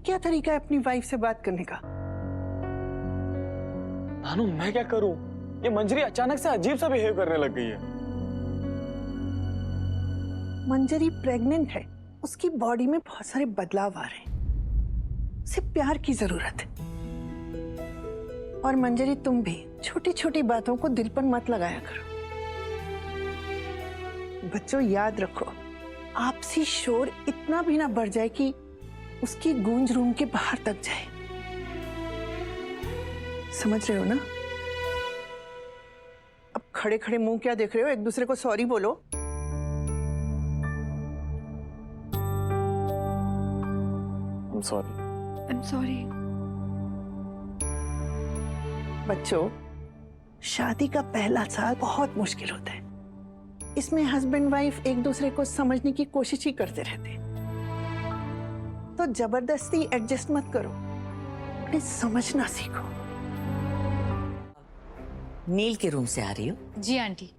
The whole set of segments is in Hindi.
क्या तरीका है अपनी वाइफ से बात करने का? भानु मैं क्या करूं? ये मंजरी अचानक से अजीब सा बिहेव करने लग गई है। मंजरी प्रेग्नेंट है, उसकी बॉडी में बहुत सारे बदलाव आ रहे हैं, उसे प्यार की जरूरत है। और मंजरी तुम भी छोटी छोटी बातों को दिल पर मत लगाया करो। बच्चों याद रखो, आपसी शोर इतना भी ना बढ़ जाए कि उसकी गूंज रूम के बाहर तक जाए। समझ रहे हो ना? अब खड़े खड़े मुंह क्या देख रहे हो? एक दूसरे को सॉरी बोलो। I'm sorry. बच्चों, शादी का पहला साल बहुत मुश्किल होता है। इसमें हस्बैंड वाइफ एक दूसरे को समझने की कोशिश ही करते रहते हैं। तो जबरदस्ती एडजस्ट मत करो, उन्हें समझना सीखो। नील के रूम से आ रही हो? जी आंटी,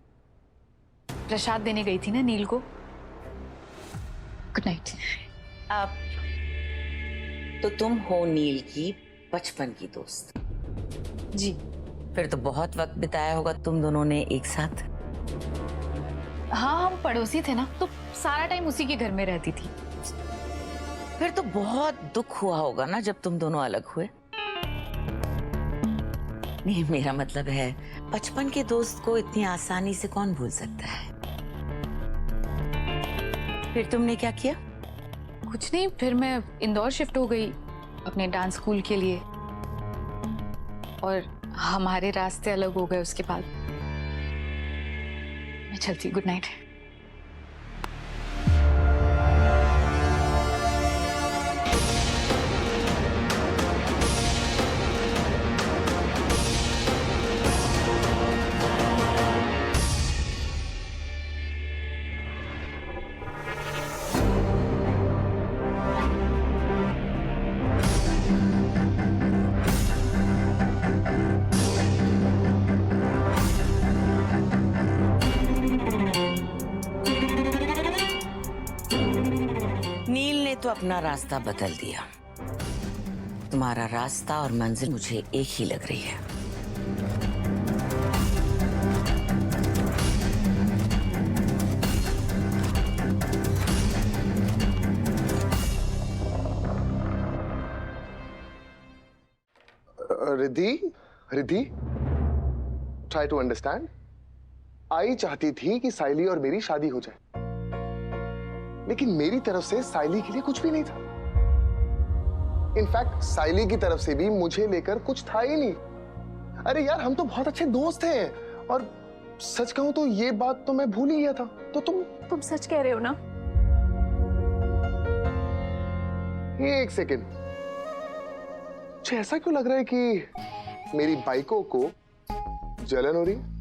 प्रसाद देने गई थी ना नील को। Good night. आप तो तुम हो नील की बचपन की दोस्त? जी। फिर तो बहुत वक्त बिताया होगा तुम दोनों ने एक साथ। हाँ, हम पड़ोसी थे ना, तो सारा टाइम उसी के घर में रहती थी। फिर तो बहुत दुख हुआ होगा ना जब तुम दोनों अलग हुए? नहीं, मेरा मतलब है बचपन के दोस्त को इतनी आसानी से कौन भूल सकता है। फिर तुमने क्या किया? कुछ नहीं, फिर मैं इंदौर शिफ्ट हो गई अपने डांस स्कूल के लिए, और हमारे रास्ते अलग हो गए उसके बाद। मैं चलती, गुड नाइट। तो अपना रास्ता बदल दिया। तुम्हारा रास्ता और मंजिल मुझे एक ही लग रही है। Riddhi, Riddhi, try to understand. I चाहती थी कि साइली और मेरी शादी हो जाए, लेकिन मेरी तरफ से साइली के लिए कुछ भी नहीं था। इनफैक्ट साइली की तरफ से भी मुझे लेकर कुछ था ही नहीं। अरे यार, हम तो बहुत अच्छे दोस्त हैं, और सच कहूं तो ये बात तो मैं भूल ही गया था। तो तुम सच कह रहे हो ना? एक सेकेंड, मुझे ऐसा क्यों लग रहा है कि मेरी बाइकों को जलन हो रही है?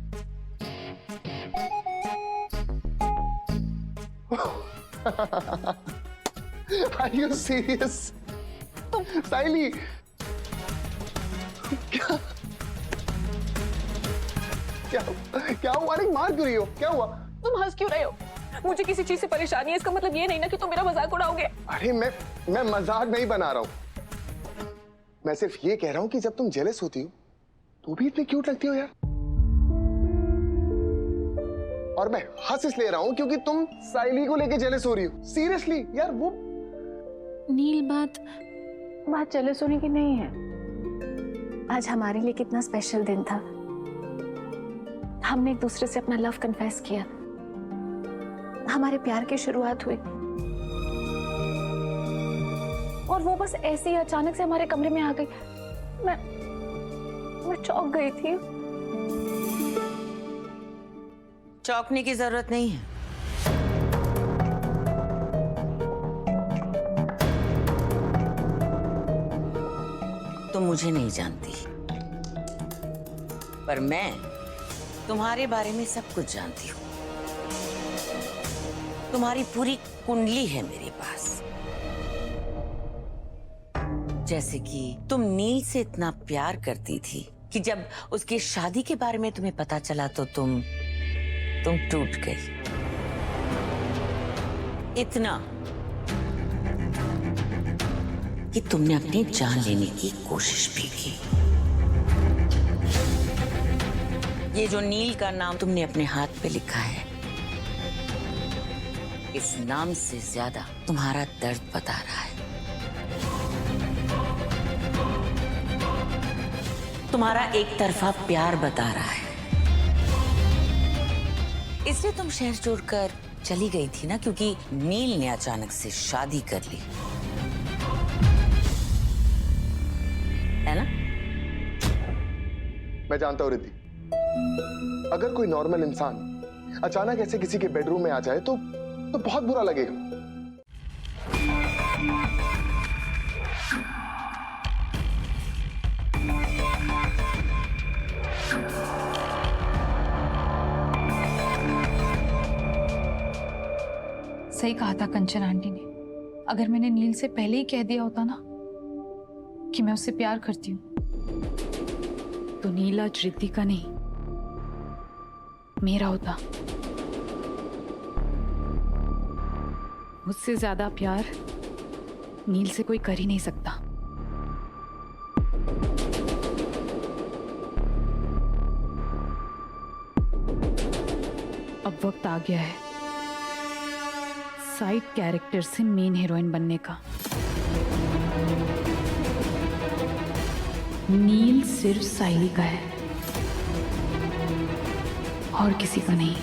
Are you serious? साइली, क्या हुआ? अरे मार क्यों रही हो? क्या हुआ? तुम हंस क्यों रहे हो? मुझे किसी चीज से परेशानी है, इसका मतलब ये नहीं ना कि तुम मेरा मजाक उड़ाओगे। अरे मैं मजाक नहीं बना रहा हूं। मैं सिर्फ ये कह रहा हूं कि जब तुम जेलस होती हो तो भी इतनी क्यूट लगती हो यार। और मैं हंस इसलिए रहा हूं क्योंकि तुम साइली को लेके जेलस हो रही हो। सीरियसली यार, वो नील, बात जेलस होने की नहीं है। आज हमारे लिए कितना स्पेशल दिन था। हमने एक दूसरे से अपना लव कन्फेस किया, हमारे प्यार की शुरुआत हुई, और वो बस ऐसे ही अचानक से हमारे कमरे में आ गई। मैं चौंक गई थी। चौंकने की जरूरत नहीं है। तुम मुझे नहीं जानती, पर मैं तुम्हारे बारे में सब कुछ जानती हूँ। तुम्हारी पूरी कुंडली है मेरे पास। जैसे कि तुम नील से इतना प्यार करती थी कि जब उसकी शादी के बारे में तुम्हें पता चला तो तुम टूट गई। इतना कि तुमने अपनी जान लेने की कोशिश भी की। ये जो नील का नाम तुमने अपने हाथ पे लिखा है, इस नाम से ज्यादा तुम्हारा दर्द बता रहा है। तुम्हारा एक तरफा प्यार बता रहा है। इसलिए तुम शहर छोड़कर चली गई थी ना, क्योंकि नील ने अचानक से शादी कर ली, है ना? मैं जानता हूं रिद्धि, अगर कोई नॉर्मल इंसान अचानक ऐसे किसी के बेडरूम में आ जाए तो बहुत बुरा लगेगा। सही कहा था कंचन आंटी ने। अगर मैंने नील से पहले ही कह दिया होता ना कि मैं उससे प्यार करती हूँ, तो नील आज रिद्धि का नहीं, मेरा होता। मुझसे ज्यादा प्यार नील से कोई कर ही नहीं सकता। अब वक्त आ गया है साइड कैरेक्टर से मेन हीरोइन बनने का। नील सिर्फ साइली का है और किसी का नहीं।